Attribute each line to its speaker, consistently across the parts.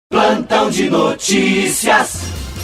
Speaker 1: Plantão de notícias.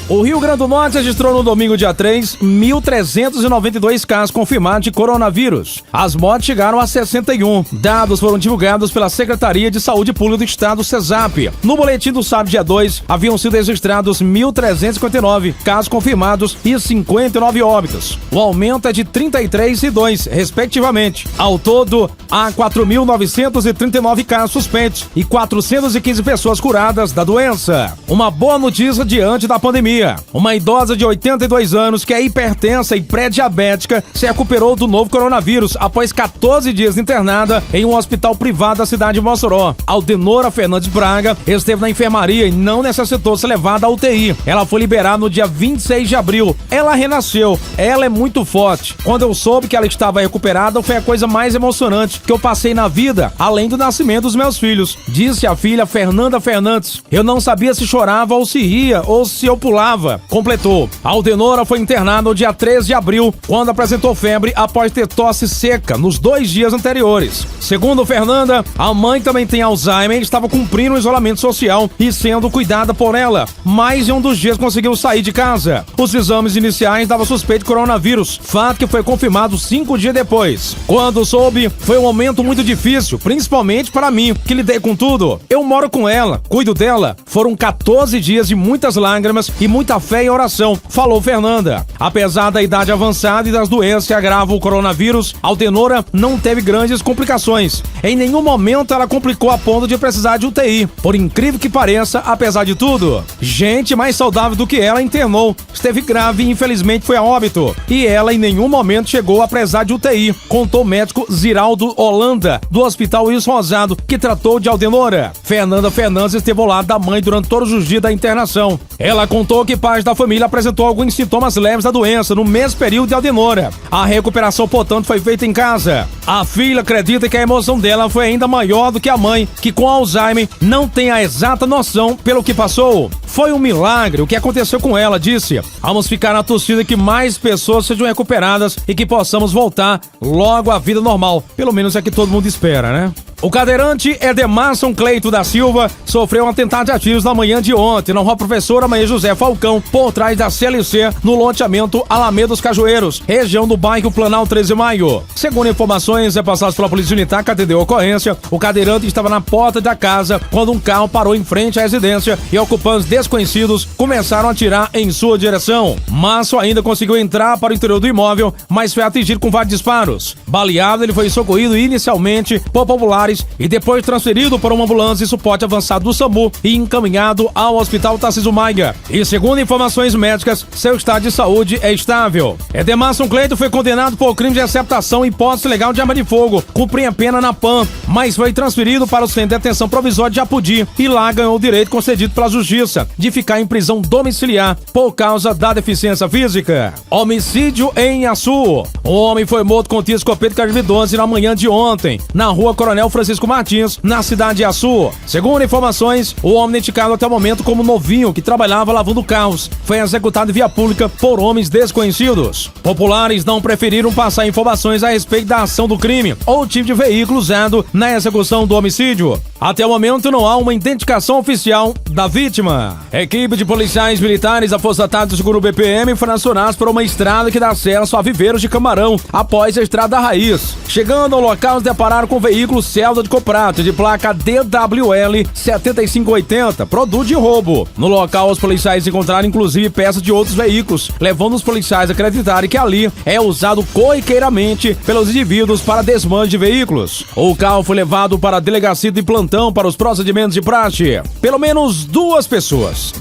Speaker 2: O Rio Grande do Norte registrou no domingo, dia 3, 1.392 casos confirmados de coronavírus. As mortes chegaram a 61. Dados foram divulgados pela Secretaria de Saúde Pública do Estado, CESAP. No boletim do sábado, dia 2, haviam sido registrados 1.359 casos confirmados e 59 óbitos. O aumento é de 33 e 2, respectivamente. Ao todo, há 4.939 casos suspeitos e 415 pessoas curadas da doença. Uma boa notícia diante da pandemia. Uma idosa de 82 anos que é hipertensa e pré-diabética se recuperou do novo coronavírus após 14 dias internada em um hospital privado da cidade de Mossoró. Aldenora Fernandes Braga esteve na enfermaria e não necessitou ser levada à UTI. Ela foi liberada no dia 26 de abril. Ela renasceu. Ela é muito forte. Quando eu soube que ela estava recuperada, foi a coisa mais emocionante que eu passei na vida, além do nascimento dos meus filhos, disse a filha Fernanda Fernandes. Eu não sabia se chorava ou se ria ou se eu pulava. Completou. Aldenora foi internada no dia 13 de abril, quando apresentou febre após ter tosse seca nos 2 dias anteriores. Segundo Fernanda, a mãe também tem Alzheimer e estava cumprindo o isolamento social e sendo cuidada por ela. Mas em um dos dias conseguiu sair de casa. Os exames iniciais davam suspeita de coronavírus, fato que foi confirmado 5 dias depois. Quando soube, foi um momento muito difícil, principalmente para mim, que lidei com tudo. Eu moro com ela, cuido dela. Foram 14 dias de muitas lágrimas e muita fé e oração, falou Fernanda. Apesar da idade avançada e das doenças que agravam o coronavírus, Aldenora não teve grandes complicações. Em nenhum momento ela complicou a ponto de precisar de UTI. Por incrível que pareça, apesar de tudo, gente mais saudável do que ela internou, esteve grave e infelizmente foi a óbito. E ela em nenhum momento chegou a precisar de UTI, contou o médico Ziraldo Holanda, do Hospital Wilson Rosado, que tratou de Aldenora. Fernanda Fernandes esteve ao lado da mãe durante todos os dias da internação. Ela contou que parte da família apresentou alguns sintomas leves da doença no mesmo período de Aldenora. A recuperação, portanto, foi feita em casa. A filha acredita que a emoção dela foi ainda maior do que a mãe, que com Alzheimer não tem a exata noção pelo que passou. Foi um milagre o que aconteceu com ela, disse. Vamos ficar na torcida que mais pessoas sejam recuperadas e que possamos voltar logo à vida normal. Pelo menos é que todo mundo espera, né? O cadeirante Edemarson Cleito da Silva sofreu um atentado de tiros na manhã de ontem na rua Professora Maria José Falcão, por trás da CLC, no loteamento Alameda dos Cajueiros, região do bairro Planalto 13 de Maio. Segundo informações repassadas pela Polícia Militar que atendeu a ocorrência, o cadeirante estava na porta da casa quando um carro parou em frente à residência e ocupantes desconhecidos começaram a atirar em sua direção. Márcio ainda conseguiu entrar para o interior do imóvel, mas foi atingido com vários disparos. Baleado, ele foi socorrido inicialmente por populares e depois transferido para uma ambulância e suporte avançado do SAMU e encaminhado ao Hospital Tarcísio Maia. E segundo informações médicas, seu estado de saúde é estável. Edemarson Cleito foi condenado por crime de receptação e posse ilegal de arma de fogo, cumpria a pena na PAN, mas foi transferido para o Centro de Detenção Provisória de Japudi e lá ganhou o direito concedido pela Justiça de ficar em prisão domiciliar por causa da deficiência física. Homicídio em Açu. Um homem foi morto com tiro de escopeta calibre 12 na manhã de ontem, na rua Coronel Francisco Martins, na cidade de Açu. Segundo informações, o homem identificado até o momento como novinho que trabalhava lavando carros foi executado em via pública por homens desconhecidos. Populares não preferiram passar informações a respeito da ação do crime ou tipo de veículo usado na execução do homicídio. Até o momento não há uma identificação oficial da vítima. Equipe de policiais militares da Força Tática do Seguro BPM foram acionados por uma estrada que dá acesso a Viveiros de Camarão após a estrada raiz. Chegando ao local, se depararam com o veículo Celta de Coprato de placa DWL 7580, produto de roubo. No local, os policiais encontraram inclusive peças de outros veículos, levando os policiais a acreditarem que ali é usado corriqueiramente pelos indivíduos para desmame de veículos. O carro foi levado para a delegacia de plantão para os procedimentos de praxe. Pelo menos duas pessoas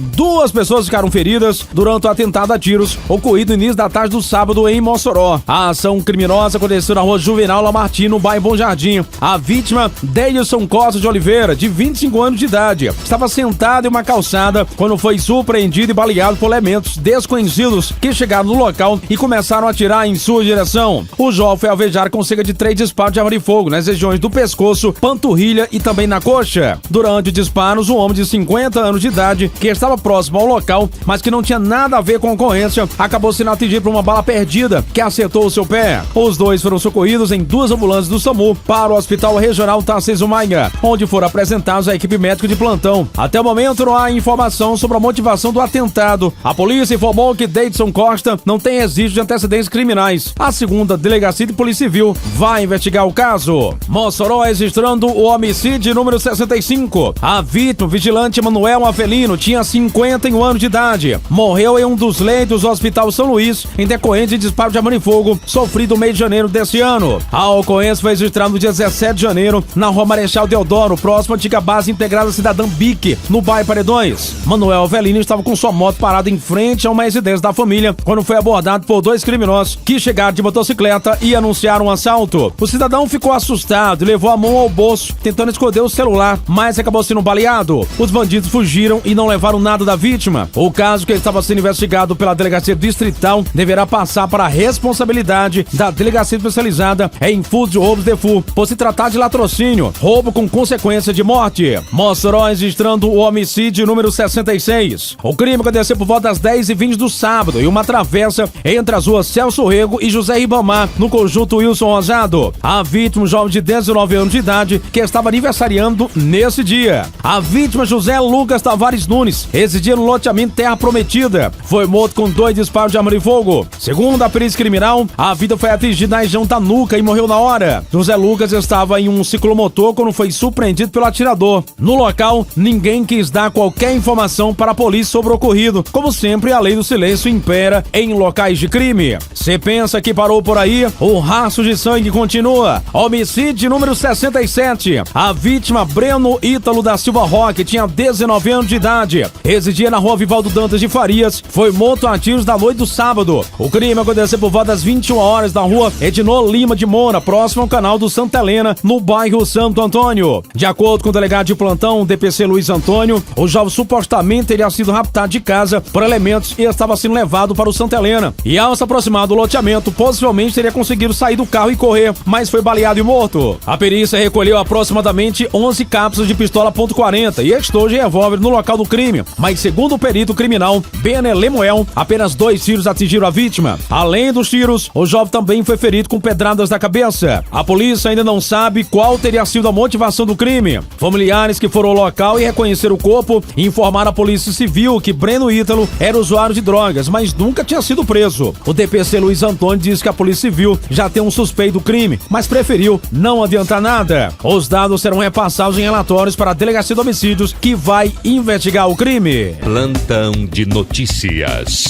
Speaker 2: ficaram feridas durante o atentado a tiros ocorrido no início da tarde do sábado em Mossoró. A ação criminosa aconteceu na rua Juvenal Lamartine, no bairro Bom Jardim. A vítima, Deilson Costa de Oliveira, de 25 anos de idade, estava sentado em uma calçada quando foi surpreendido e baleado por elementos desconhecidos que chegaram no local e começaram a atirar em sua direção. O jovem foi alvejado com cerca de 3 disparos de arma de fogo nas regiões do pescoço, panturrilha e também na na coxa. Durante os disparos, um homem de 50 anos de idade, que estava próximo ao local, mas que não tinha nada a ver com a ocorrência, acabou sendo atingido por uma bala perdida que acertou o seu pé. Os dois foram socorridos em 2 ambulâncias do SAMU para o Hospital Regional Tarcísio Maia, onde foram apresentados à equipe médica de plantão. Até o momento não há informação sobre a motivação do atentado. A polícia informou que Deidson Costa não tem registro de antecedentes criminais. A segunda Delegacia de Polícia Civil vai investigar o caso. Mossoró registrando o homicídio número 65. A vítima, vigilante Manuel Avelino, tinha 51 anos de idade. Morreu em um dos leitos do Hospital São Luís em decorrência de disparo de arma de fogo sofrido no mês de janeiro deste ano. A ocorrência foi registrada no dia 17 de janeiro na Rua Marechal Deodoro, próximo à antiga base integrada Cidadã Bic, no bairro Paredões. Manuel Avelino estava com sua moto parada em frente a uma residência da família quando foi abordado por 2 criminosos que chegaram de motocicleta e anunciaram um assalto. O cidadão ficou assustado e levou a mão ao bolso, tentando esconder o celular, mas acabou sendo baleado. Os bandidos fugiram e não levaram nada da vítima. O caso, que estava sendo investigado pela Delegacia Distrital, deverá passar para a responsabilidade da Delegacia Especializada em Furtos e Roubos de FU, por se tratar de latrocínio, roubo com consequência de morte. Mossoró registrando o homicídio número 66. O crime aconteceu por volta das 10h20 do sábado em uma travessa entre as ruas Celso Rego e José Ribamar, no conjunto Wilson Rosado. A vítima, um jovem de 19 anos de idade, que estava aniversariando nesse dia. A vítima, José Lucas Tavares Nunes, residia no loteamento Terra Prometida. Foi morto com 2 disparos de arma de fogo. Segundo a perícia criminal, a vida foi atingida na região da nuca e morreu na hora. José Lucas estava em um ciclomotor quando foi surpreendido pelo atirador. No local, ninguém quis dar qualquer informação para a polícia sobre o ocorrido. Como sempre, a lei do silêncio impera em locais de crime. Você pensa que parou por aí? O rastro de sangue continua. Homicídio número 67. A vítima, Breno Ítalo da Silva Roque, tinha 19 anos de idade. Residia na Rua Vivaldo Dantas de Farias. Foi morto a tiros da noite do sábado. O crime aconteceu por volta das 21 horas na Rua Edinô Lima de Moura, próximo ao canal do Santa Helena, no bairro Santo Antônio. De acordo com o delegado de plantão, DPC Luiz Antônio, o jovem supostamente teria sido raptado de casa por elementos e estava sendo levado para o Santa Helena. E ao se aproximar do loteamento, possivelmente teria conseguido sair do carro e correr, mas foi baleado e morto. A perícia recolheu aproximadamente 11 cápsulas de pistola .40 e estojo de revólver no local do crime, mas segundo o perito criminal, Bené Lemuel, apenas 2 tiros atingiram a vítima. Além dos tiros, o jovem também foi ferido com pedradas na cabeça. A polícia ainda não sabe qual teria sido a motivação do crime. Familiares que foram ao local e reconheceram o corpo informaram à Polícia Civil que Breno Ítalo era usuário de drogas, mas nunca tinha sido preso. O DPC Luiz Antônio diz que a Polícia Civil já tem um suspeito do crime, mas preferiu não adiantar nada. Os dados serão repassados em relatórios para a Delegacia de Homicídios, que vai investigar o crime.
Speaker 3: Plantão de notícias.